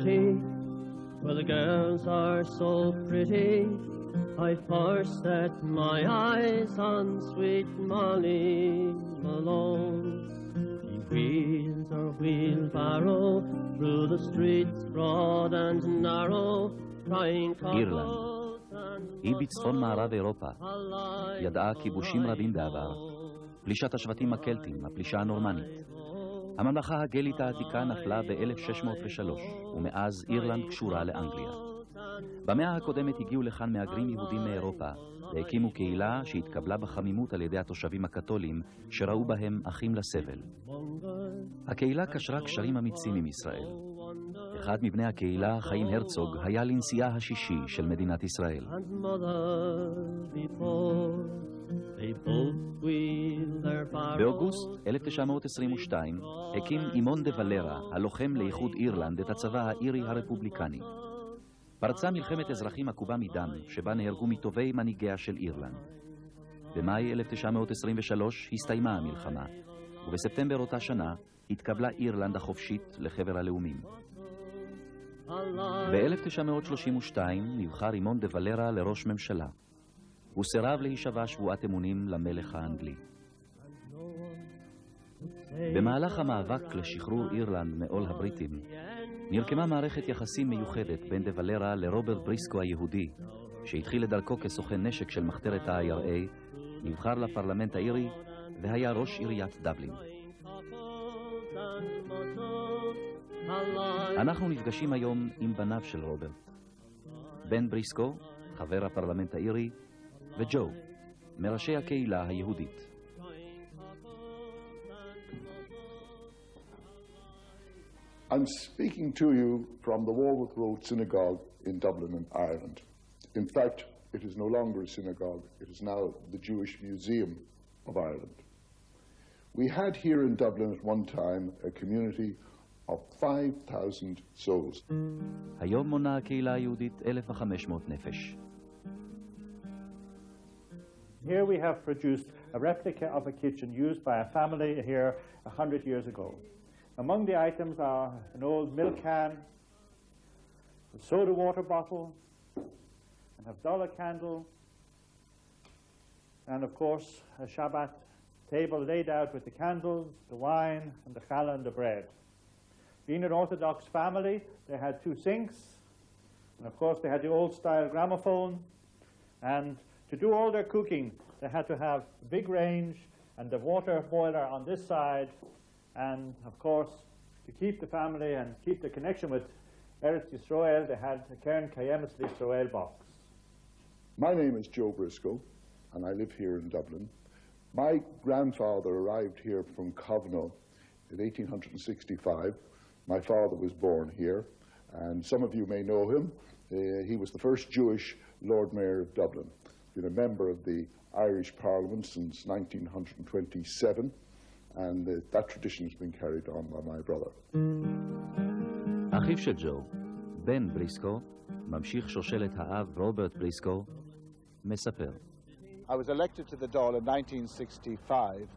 city, where the girls are so pretty, I first set my eyes on sweet Molly Malone. He wheels her wheelbarrow through the streets broad and narrow, crying אירלנד היא בצפון מערב אירופה. ידעה כיבושים רבים בעבר. פלישת השבטים הקלטים, הפלישה הנורמנית. הממלכה הגלית העתיקה נפלה ב-1603, ומאז אירלנד קשורה לאנגליה. במאה הקודמת הגיעו לכאן מהגרים יהודים מאירופה, והקימו קהילה שהתקבלה בחמימות על ידי התושבים הקתולים, שראו בהם אחים לסבל. הקהילה קשרה קשרים אמיצים עם ישראל. אחד מבני הקהילה, חיים הרצוג, היה לנשיאה השישי של מדינת ישראל. באוגוסט 1922 הקים אימון דה ולרה, הלוחם לאיחוד אירלנד, את הצבא האירי הרפובליקני. פרצה מלחמת אזרחים עקובה מדם, שבה נהרגו מטובי מנהיגיה של אירלנד. במאי 1923 הסתיימה המלחמה, ובספטמבר אותה שנה התקבלה אירלנד החופשית לחבר הלאומים. ב-1932 נבחר אימון דה ולרה לראש ממשלה. הוא סירב להישבע שבועת אמונים למלך האנגלי. במהלך המאבק לשחרור אירלנד מעול הבריטים, נרקמה מערכת יחסים מיוחדת בין דה ולרה לרוברט בריסקו היהודי, שהתחיל לדרכו כסוכן נשק של מחתרת ה-IRA, נבחר לפרלמנט האירי והיה ראש עיריית דבלין. אנחנו נפגשים היום עם בניו של רוברט. בן בריסקו, חבר הפרלמנט האירי, וג'ו, מראשי הקהילה היהודית. I'm speaking to you from the Warwick Road Synagogue in Dublin in Ireland. In fact, it is no longer a synagogue, it is now the Jewish Museum of Ireland. We had here in Dublin at one time a community of 5,000 souls. היום מונה הקהילה היהודית 1,500 נפש. Here we have produced a replica of a kitchen used by a family here 100 years ago. Among the items are an old milk can, a soda water bottle, an Havdalah candle, and of course a Shabbat table laid out with the candles, the wine, and the challah and the bread. Being an Orthodox family, they had 2 sinks, and of course they had the old-style gramophone, and to do all their cooking, they had to have a big range and the water boiler on this side, and of course, to keep the family and keep the connection with Eretz Yisrael, they had a Keren Kayemet Yisrael box. My name is Joe Briscoe, and I live here in Dublin. My grandfather arrived here from Kovno in 1865. My father was born here, and some of you may know him. He was the first Jewish Lord Mayor of Dublin. Been a member of the Irish Parliament since 1927, and that tradition has been carried on by my brother. אחיו של ג'ו, בן בריסקו, ממשיך שושלת האב רוברט בריסקו, מספר. I was elected to the Dáil in 1965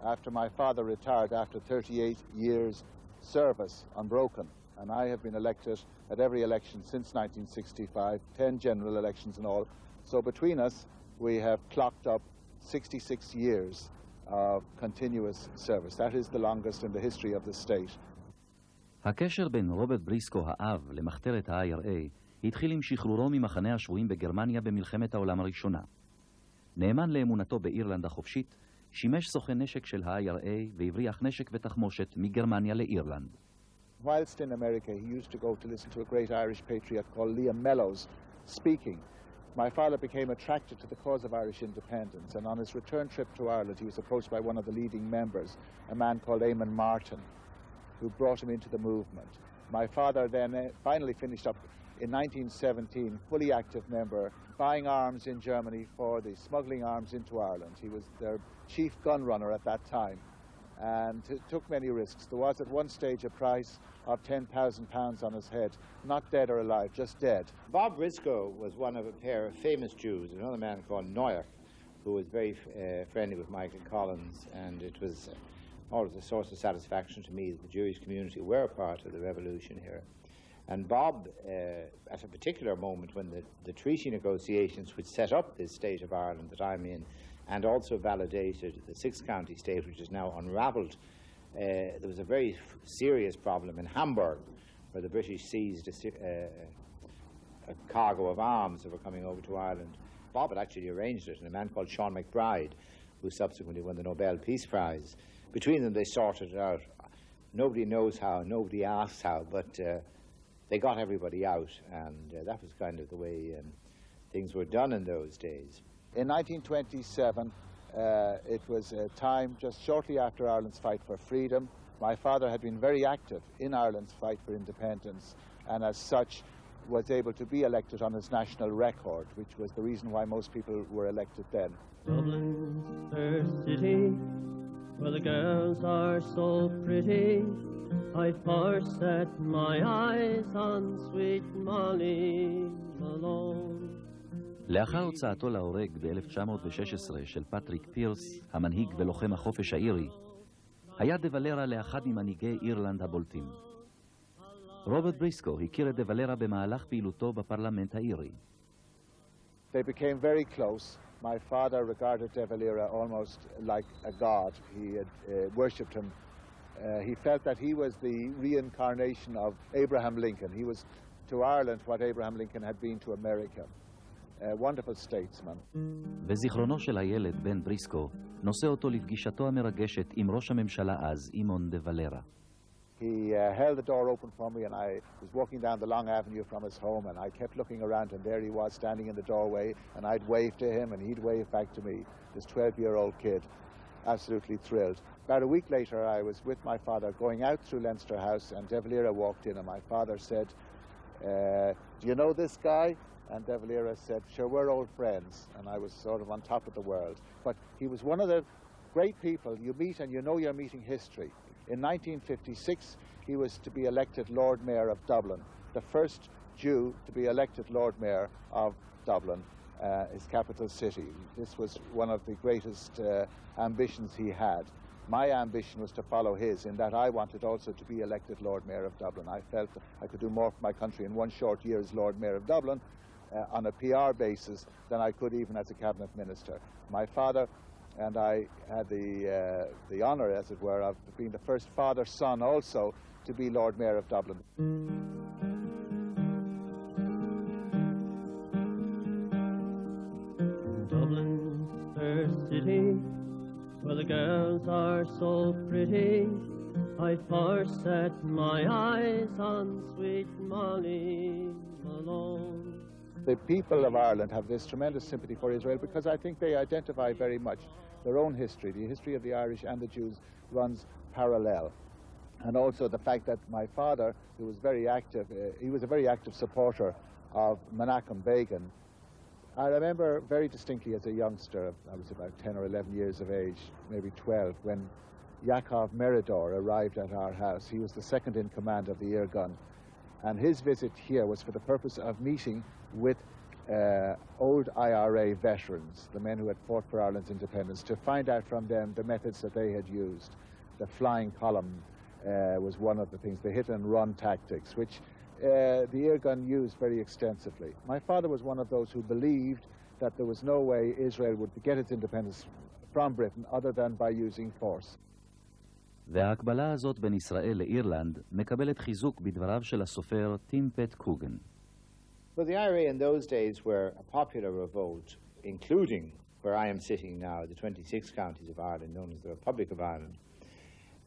after my father retired after 38 years service unbroken, and I have been elected at every election since 1965, 10 general elections in all. So between us we have clocked up 66 years of continuous service. That is the longest in the history of the state. הקשר בין רוברט בריסקו האב למחתרת ה-IRA התחיל עם שחרורו ממחנה השבויים בגרמניה במלחמת העולם הראשונה. נאמן לאמונתו באירלנד החופשית, שימש סוכן נשק של ה-IRA והבריח נשק ותחמושת מגרמניה לאירלנד. Whilst in America, he used to go to listen to a great Irish patriot called Liam Mellows speaking. My father became attracted to the cause of Irish independence, and on his return trip to Ireland, he was approached by one of the leading members, a man called Eamon Martin, who brought him into the movement. My father then finally finished up in 1917, fully active member, buying arms in Germany for the smuggling arms into Ireland. He was their chief gun runner at that time, and took many risks. There was at one stage a price of £10,000 on his head, not dead or alive, just dead. Bob Briscoe was one of a pair of famous Jews, another man called Neuer, who was very friendly with Michael Collins, and it was always a source of satisfaction to me that the Jewish community were a part of the revolution here. And Bob, at a particular moment when the treaty negotiations which set up this state of Ireland that I'm in, and also validated the six-county state, which is now unravelled, there was a very serious problem in Hamburg, where the British seized a cargo of arms that were coming over to Ireland. Bob had actually arranged it, and a man called Sean McBride, who subsequently won the Nobel Peace Prize. Between them, they sorted it out. Nobody knows how, nobody asks how, but they got everybody out, and that was kind of the way things were done in those days. In 1927, it was a time just shortly after Ireland's fight for freedom. My father had been very active in Ireland's fight for independence, and as such was able to be elected on his national record, which was the reason why most people were elected then. Dublin's fair city, where the girls are so pretty, I first set my eyes on sweet Molly Malone. לאחר הוצאתו להורג ב-1916 של פטריק פירס, המנהיג ולוחם החופש האירי, היה דה ולרה לאחד ממנהיגי אירלנד הבולטים. רוברט בריסקו הכיר את דה ולרה במהלך פעילותו בפרלמנט האירי. They became very close. My father regarded De Valera almost like a god. He had worshipped him. He felt that he was the reincarnation of Abraham Lincoln. He was to Ireland what Abraham Lincoln had been to America. A wonderful statesman. וזיכרונו של הילד בן בריסקו נושא אותו לפגישתו המרגשת עם ראש הממשלה אז, אימון דה ולרה. He held the door open for me, and I was walking down the long avenue from his home, and I kept looking around, and there he was standing in the doorway, and I'd wave to him and he'd wave back to me, this 12-year-old kid, absolutely thrilled. About a week later, I was with my father going out through Leinster House, and De Valera walked in, and my father said, do you know this guy? And De Valera said, sure, we're old friends. And I was sort of on top of the world. But he was one of the great people you meet, and you know you're meeting history. In 1956, he was to be elected Lord Mayor of Dublin, the first Jew to be elected Lord Mayor of Dublin, his capital city. This was one of the greatest ambitions he had. My ambition was to follow his, in that I wanted also to be elected Lord Mayor of Dublin. I felt that I could do more for my country in one short year as Lord Mayor of Dublin on a PR basis than I could even as a cabinet minister. My father and I had the honour, as it were, of being the first father-son also to be Lord Mayor of Dublin. Dublin's fair city, where the girls are so pretty, I first set my eyes on sweet Molly Malone. The people of Ireland have this tremendous sympathy for Israel because I think they identify very much their own history. The history of the Irish and the Jews runs parallel. And also the fact that my father, who was very active, he was a very active supporter of Menachem Begin. I remember very distinctly as a youngster, I was about 10 or 11 years of age, maybe 12, when Yaakov Meridor arrived at our house. He was the second in command of the Irgun. And his visit here was for the purpose of meeting with old IRA veterans, the men who had fought for Ireland's independence, to find out from them the methods that they had used. The flying column was one of the things, the hit-and-run tactics, which the Irgun used very extensively. My father was one of those who believed that there was no way Israel would get its independence from Britain other than by using force. וההקבלה הזאת בין ישראל לאירלנד מקבלת חיזוק בדבריו של הסופר טים פט קוגן. Well, the IRA in those days were a popular revolt, including where I am sitting now, the 26 counties of Ireland, known as the Republic of Ireland.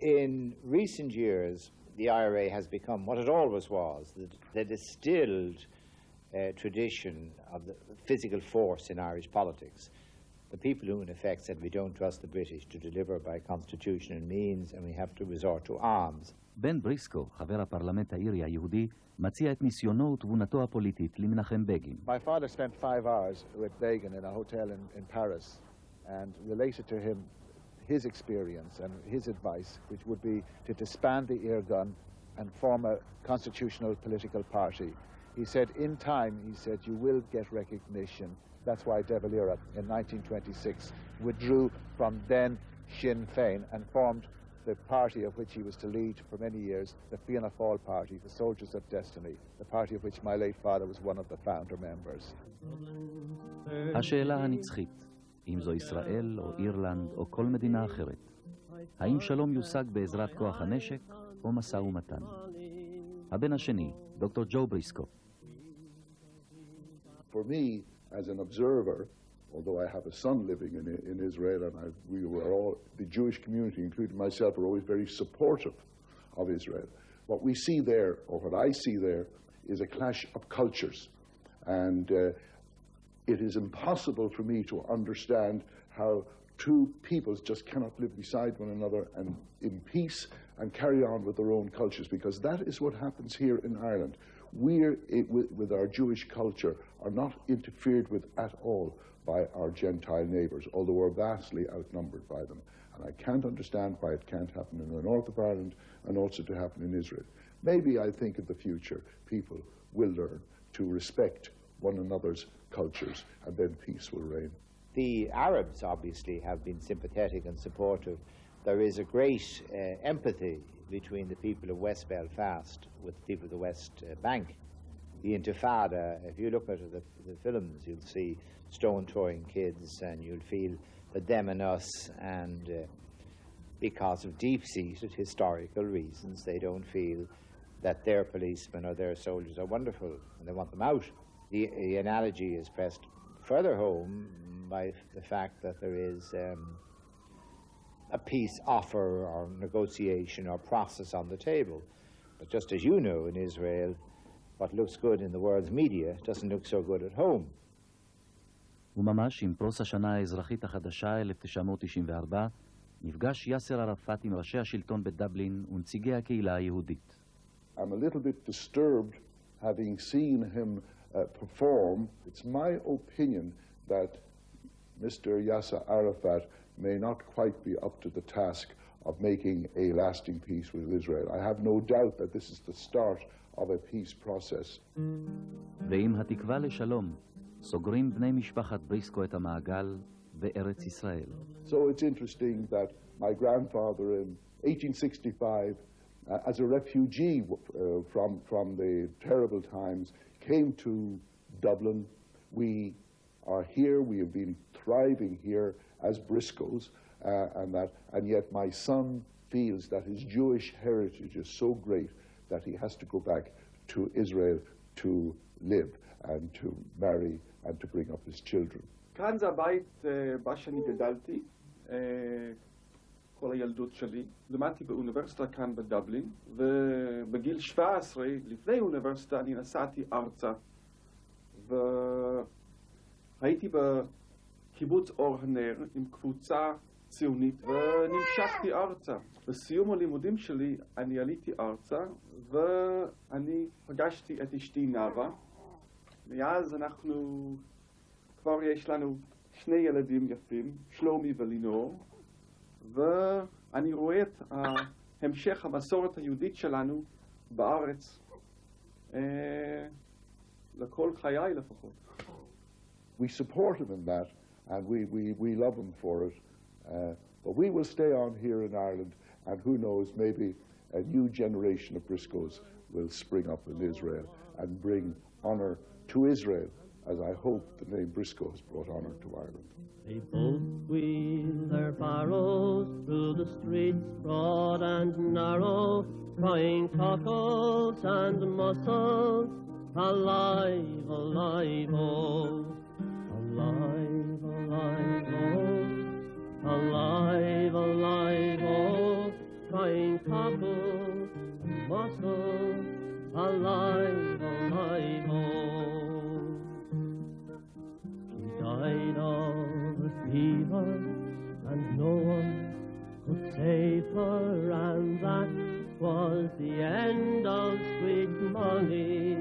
In recent years, the IRA has become what it always was, the distilled tradition of the physical force in Irish politics. The people who, in effect, said we don't trust the British to deliver by constitution and means, and we have to resort to arms. בן בריסקו, חבר הפרלמנט האירי היהודי, מציע את ניסיונו ותבונתו הפוליטית למנחם בגין. My father spent 5 hours with Begin in a hotel in Paris and related to him his experience and his advice, which would be to disband the Irgun and form a constitutional political party. He said, in time, he said, you will get recognition. That's why De Valera, in 1926, withdrew from then Sinn Féin and formed the party of which he was to lead for many years, the Fianna Fáil party, the Soldiers of Destiny, the party of which my late father was one of the founder members. השאלה הנצחית, אם זו ישראל או אירלנד או כל מדינה אחרת, האם שלום יושג בעזרת כוח הנשק או משא ומתן? הבן השני, דוקטור ג'ו בריסקו. For me, as an observer, although I have a son living in Israel, and we were all, the Jewish community, including myself, are always very supportive of Israel. What we see there, or what I see there, is a clash of cultures. And it is impossible for me to understand how two peoples just cannot live beside one another and in peace and carry on with their own cultures, because that is what happens here in Ireland. We, with our Jewish culture, are not interfered with at all by our Gentile neighbours, although we're vastly outnumbered by them. And I can't understand why it can't happen in the north of Ireland and also to happen in Israel. Maybe I think in the future people will learn to respect one another's cultures, and then peace will reign. The Arabs obviously have been sympathetic and supportive. There is a great empathy between the people of West Belfast with the people of the West Bank. The Intifada, if you look at the films, you'll see stone-throwing kids, and you'll feel that them and us, and because of deep-seated historical reasons, they don't feel that their policemen or their soldiers are wonderful, and they want them out. The analogy is pressed further home by the fact that there is a peace offer or negotiation or process on the table. But just as you know, in Israel, what looks good in the world's media doesn't look so good at home. וממש עם פרוס השנה האזרחית החדשה 1994, נפגש יאסר ערפאת עם ראשי השלטון בדבלין ונציגי הקהילה היהודית. I'm a little bit disturbed having seen him perform. It's my opinion that Mr. Yasser Arafat may not quite be up to the task of making a lasting peace with Israel. I have no doubt that this is the start of a peace process. ועם התקווה לשלום, סוגרים בני משפחת בריסקו את המעגל בארץ ישראל. So it's interesting that my grandfather in 1865, as a refugee from the terrible times, came to Dublin. We are here, we have been thriving here as Briscoes, and yet my son feels that his Jewish heritage is so great that he has to go back to Israel to live and to marry and to bring up his children. כאן זה הבית בה שאני גדלתי, כל הילדות שלי. למדתי באוניברסיטה כאן בדבלין, ובגיל 17, לפני אוניברסיטה, אני נסעתי ארצה, והייתי בקיבוץ אור הנר עם קבוצה ציונית, ונמשכתי ארצה. בסיום הלימודים שלי אני עליתי ארצה, ואני פגשתי את אשתי נאווה. מאז אנחנו, כבר יש לנו שני ילדים יפים, שלומי ולינור, ואני רואה את המשך המסורת היהודית שלנו בארץ, לכל חיי לפחות. We support him in that, and we love him for it. But we will stay on here in Ireland, and who knows, maybe a new generation of Briscoes will spring up in Israel and bring honor to Israel, as I hope the name Briscoe has brought honor to Ireland. They both wheel their barrows through the streets broad and narrow, crying cockles and mussels, alive, alive, oh, alive, alive, oh, alive, alive, oh, crying cockles and mussels, alive, alive, oh. She died of a fever, and no one could save her, and that was the end of sweet Molly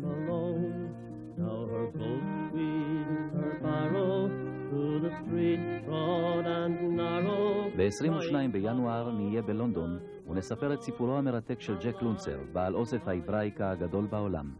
Malone. Now her ghost wheels her barrow through the streets broad and narrow. ב-22 בינואר נהיה בלונדון ונספר את סיפורו המרתק של ג'ק לונצר, בעל אוסף ההיבראיקה הגדול בעולם.